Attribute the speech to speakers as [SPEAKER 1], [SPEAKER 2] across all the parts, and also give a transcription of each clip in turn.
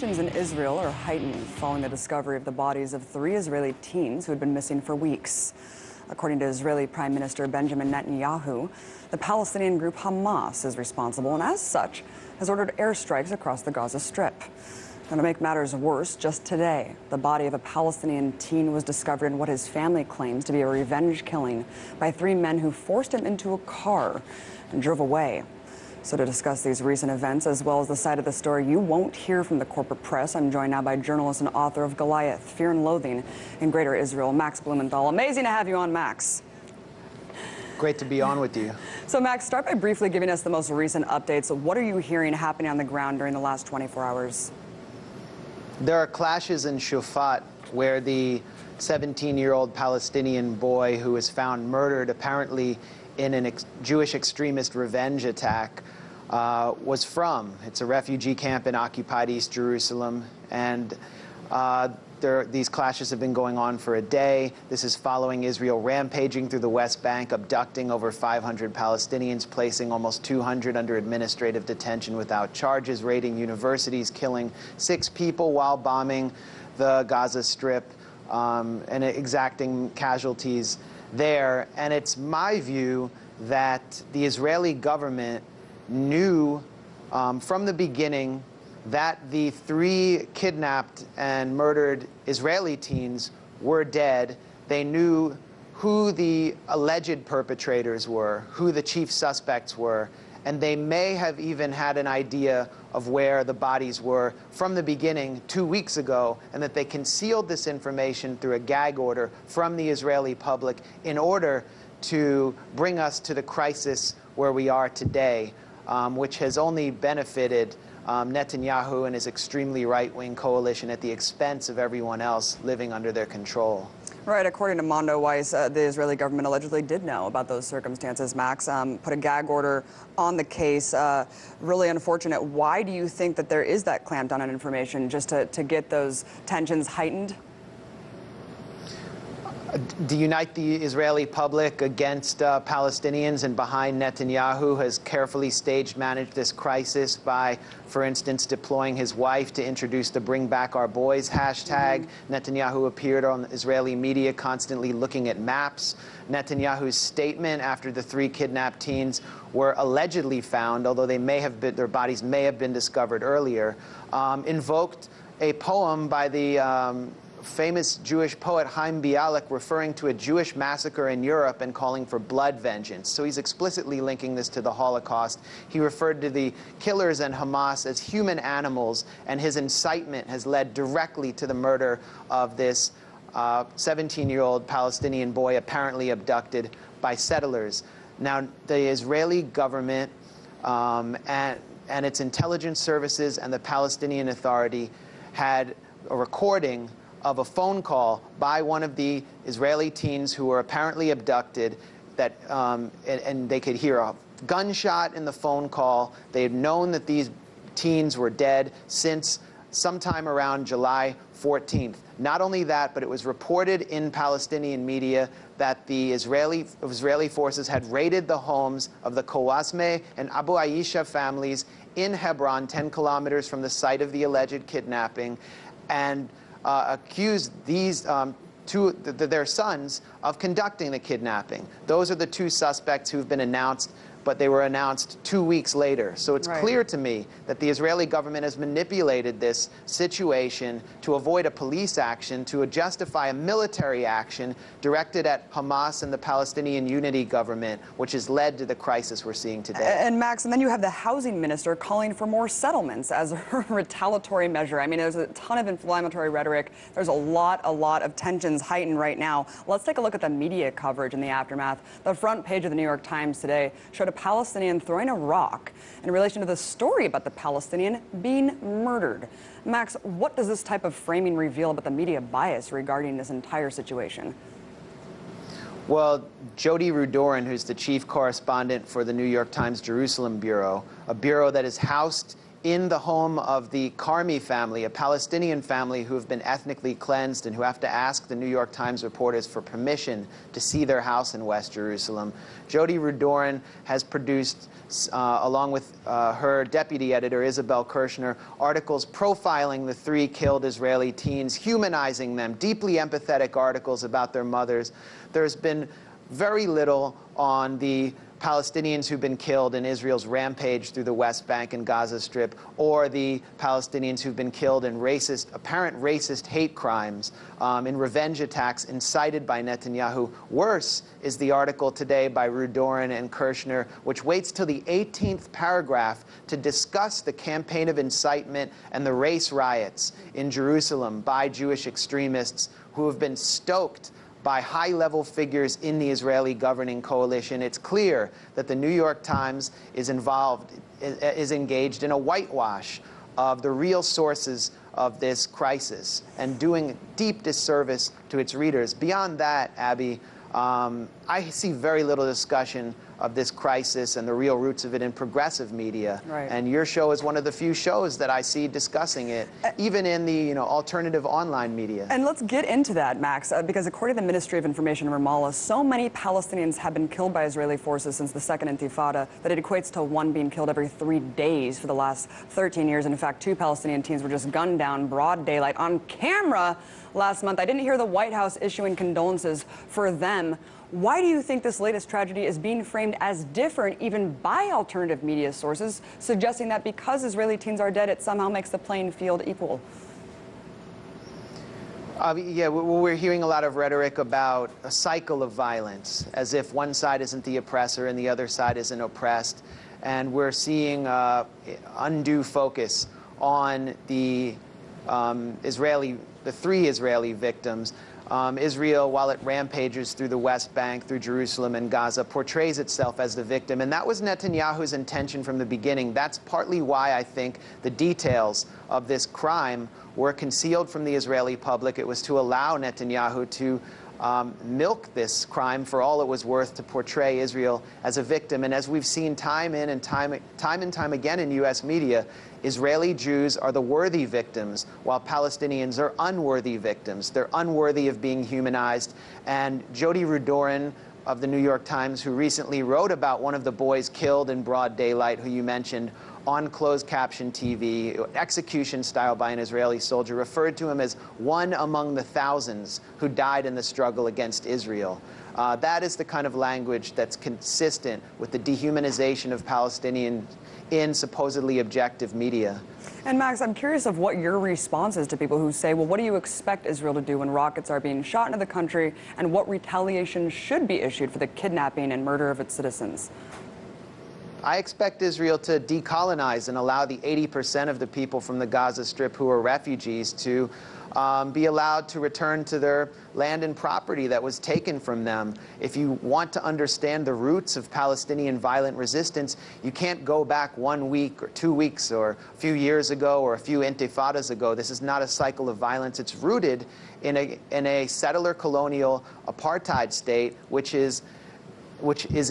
[SPEAKER 1] Tensions in Israel are heightened following the discovery of the bodies of 3 Israeli teens who had been missing for weeks. According to Israeli Prime Minister Benjamin Netanyahu, the Palestinian group Hamas is responsible and, as such, has ordered airstrikes across the Gaza Strip. And to make matters worse, just today, the body of a Palestinian teen was discovered in what his family claims to be a revenge killing by 3 men who forced him into a car and drove away. So to discuss these recent events, as well as the side of the story you won't hear from the corporate press, I'm joined now by journalist and author of Goliath, Fear and Loathing in Greater Israel, Max Blumenthal. Amazing to have you on, Max.
[SPEAKER 2] Great to be on with you.
[SPEAKER 1] So, Max, start by briefly giving us the most recent updates. What are you hearing happening on the ground during the last 24 hours?
[SPEAKER 2] There are clashes in Shufat where the 17-year-old Palestinian boy who was found murdered apparently in a Jewish extremist revenge attack was from. It's a refugee camp in occupied East Jerusalem, and these clashes have been going on for a day. This is following Israel rampaging through the West Bank, abducting over 500 Palestinians, placing almost 200 under administrative detention without charges, raiding universities, killing 6 people while bombing the Gaza Strip, and exacting casualties there. And it's my view that the Israeli government knew from the beginning that the 3 kidnapped and murdered Israeli teens were dead. They knew who the alleged perpetrators were, who the chief suspects were, and they may have even had an idea of where the bodies were from the beginning 2 weeks ago, and that they concealed this information through a gag order from the Israeli public in order to bring us to the crisis where we are today, which has only benefited Netanyahu and his extremely right-wing coalition at the expense of everyone else living under their control.
[SPEAKER 1] Right. According to Mondo Weiss, the Israeli government allegedly did know about those circumstances. Max, put a gag order on the case. Really unfortunate. Why do you think that there is that clampdown on information, just to get those tensions heightened?
[SPEAKER 2] To unite the Israeli public against Palestinians and behind Netanyahu has carefully staged managed this crisis by, for instance, deploying his wife to introduce the Bring Back Our Boys hashtag. Netanyahu appeared on Israeli media constantly looking at maps. Netanyahu's statement after the 3 kidnapped teens were allegedly found, although their bodies may have been discovered earlier, invoked a poem by the famous Jewish poet Chaim Bialik referring to a Jewish massacre in Europe and calling for blood vengeance. So he's explicitly linking this to the Holocaust. He referred to the killers and Hamas as human animals, and his incitement has led directly to the murder of this 17-year-old Palestinian boy apparently abducted by settlers. Now, the Israeli government and its intelligence services and the Palestinian Authority had a recording of a phone call by one of the Israeli teens who were apparently abducted, that and they could hear a gunshot in the phone call. They had known that these teens were dead since sometime around July 14th. Not only that, but it was reported in Palestinian media that the Israeli forces had raided the homes of the Kawasme and Abu Aisha families in Hebron, 10 kilometers from the site of the alleged kidnapping, and accused these their sons of conducting the kidnapping. Those are the 2 suspects who've been announced, but they were announced 2 weeks later. So it's clear to me that the Israeli government has manipulated this situation to avoid a police action, to justify a military action directed at Hamas and the Palestinian Unity government, which has led to the crisis we're seeing today.
[SPEAKER 1] And Max, and then you have the housing minister calling for more settlements as a retaliatory measure. I mean, there's a ton of inflammatory rhetoric. There's a lot of tensions heightened right now. Let's take a look at the media coverage in the aftermath. The front page of the New York Times today showed a Palestinian throwing a rock in relation to the story about the Palestinian being murdered. Max, what does this type of framing reveal about the media bias regarding this entire situation?
[SPEAKER 2] Well, Jody Rudorin, who's the chief correspondent for the New York Times Jerusalem Bureau, a bureau that is housed in the home of the Karmi family, a Palestinian family who have been ethnically cleansed and who have to ask the New York Times reporters for permission to see their house in West Jerusalem. Jody Rudorin has produced, along with her deputy editor, Isabel Kirshner, articles profiling the 3 killed Israeli teens, humanizing them, deeply empathetic articles about their mothers. There's been very little on the Palestinians who've been killed in Israel's rampage through the West Bank and Gaza Strip, or the Palestinians who've been killed in apparent racist hate crimes, in revenge attacks incited by Netanyahu. Worse is the article today by Rudorin and Kirshner, which waits till the 18th paragraph to discuss the campaign of incitement and the race riots in Jerusalem by Jewish extremists who have been stoked by high-level figures in the Israeli governing coalition. It's clear that the New York Times is engaged in a whitewash of the real sources of this crisis and doing deep disservice to its readers. Beyond that, Abby, I see very little discussion of this crisis and the real roots of it in progressive media.
[SPEAKER 1] Right.
[SPEAKER 2] And your show is one of the few shows that I see discussing it, even in the alternative online media.
[SPEAKER 1] And let's get into that, Max, because according to the Ministry of Information in Ramallah, so many Palestinians have been killed by Israeli forces since the Second Intifada that it equates to 1 being killed every 3 days for the last 13 years. And in fact, 2 Palestinian teens were just gunned down broad daylight on camera last month. I didn't hear the White House issuing condolences for them. Why do you think this latest tragedy is being framed as different even by alternative media sources, suggesting that because Israeli teens are dead, it somehow makes the playing field equal?
[SPEAKER 2] Yeah, we're hearing a lot of rhetoric about a cycle of violence, as if one side isn't the oppressor and the other side isn't oppressed. And we're seeing undue focus on the 3 Israeli victims. Israel, while it rampages through the West Bank, through Jerusalem and Gaza, portrays itself as the victim. And that was Netanyahu's intention from the beginning. That's partly why I think the details of this crime were concealed from the Israeli public. It was to allow Netanyahu to milk this crime for all it was worth, to portray Israel as a victim. And as we've seen time and time again in U.S. media, Israeli Jews are the worthy victims, while Palestinians are unworthy victims. They're unworthy of being humanized. And Jody Rudorin of the New York Times, who recently wrote about one of the boys killed in broad daylight, who you mentioned, on closed caption TV, execution style by an Israeli soldier, referred to him as one among the thousands who died in the struggle against Israel. That is the kind of language that's consistent with the dehumanization of Palestinians in supposedly objective media.
[SPEAKER 1] And Max, I'm curious of what your response is to people who say, well, what do you expect Israel to do when rockets are being shot into the country, and what retaliation should be issued for the kidnapping and murder of its citizens?
[SPEAKER 2] I expect Israel to decolonize and allow the 80% of the people from the Gaza Strip who are refugees to be allowed to return to their land and property that was taken from them. If you want to understand the roots of Palestinian violent resistance, you can't go back 1 week or 2 weeks or a few years ago or a few intifadas ago. This is not a cycle of violence. It's rooted in a settler colonial apartheid state, which is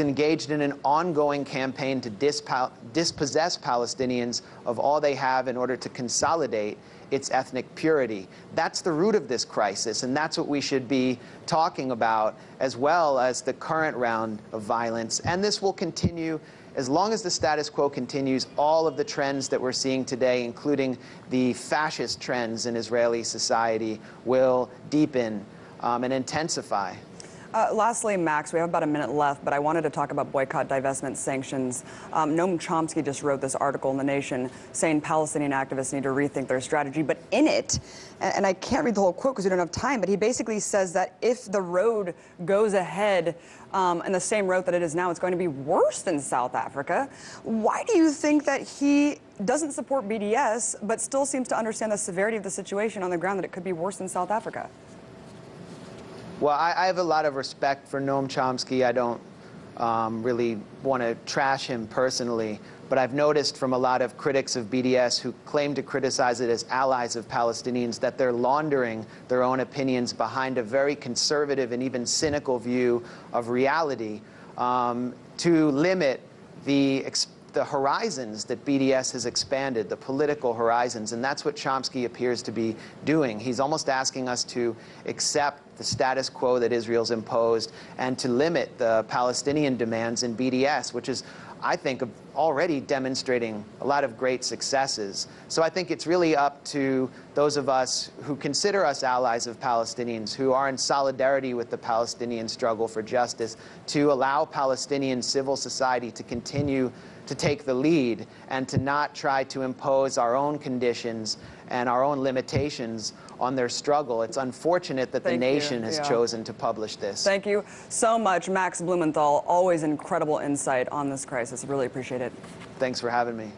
[SPEAKER 2] engaged in an ongoing campaign to dispossess Palestinians of all they have in order to consolidate its ethnic purity. That's the root of this crisis, and that's what we should be talking about, as well as the current round of violence. And this will continue as long as the status quo continues. All of the trends that we're seeing today, including the fascist trends in Israeli society, will deepen and intensify.
[SPEAKER 1] Lastly, Max, we have about a minute left, but I wanted to talk about boycott, divestment, sanctions. Noam Chomsky just wrote this article in The Nation saying Palestinian activists need to rethink their strategy. But in it, and I can't read the whole quote because we don't have time, but he basically says that if the road goes ahead in the same route that it is now, it's going to be worse than South Africa. Why do you think that he doesn't support BDS, but still seems to understand the severity of the situation on the ground, that it could be worse than South Africa?
[SPEAKER 2] Well, I have a lot of respect for Noam Chomsky. I don't really want to trash him personally, but I've noticed from a lot of critics of BDS who claim to criticize it as allies of Palestinians that they're laundering their own opinions behind a very conservative and even cynical view of reality to limit the the horizons that BDS has expanded, the political horizons, and that's what Chomsky appears to be doing. He's almost asking us to accept the status quo that Israel's imposed and to limit the Palestinian demands in BDS, which is, I think, already demonstrating a lot of great successes. So I think it's really up to those of us who consider us allies of Palestinians, who are in solidarity with the Palestinian struggle for justice, to allow Palestinian civil society to continue to take the lead and to not try to impose our own conditions and our own limitations on their struggle. It's unfortunate that the nation has chosen to publish this.
[SPEAKER 1] Thank you so much, Max Blumenthal. Always incredible insight on this crisis. Really appreciate it.
[SPEAKER 2] Thanks for having me.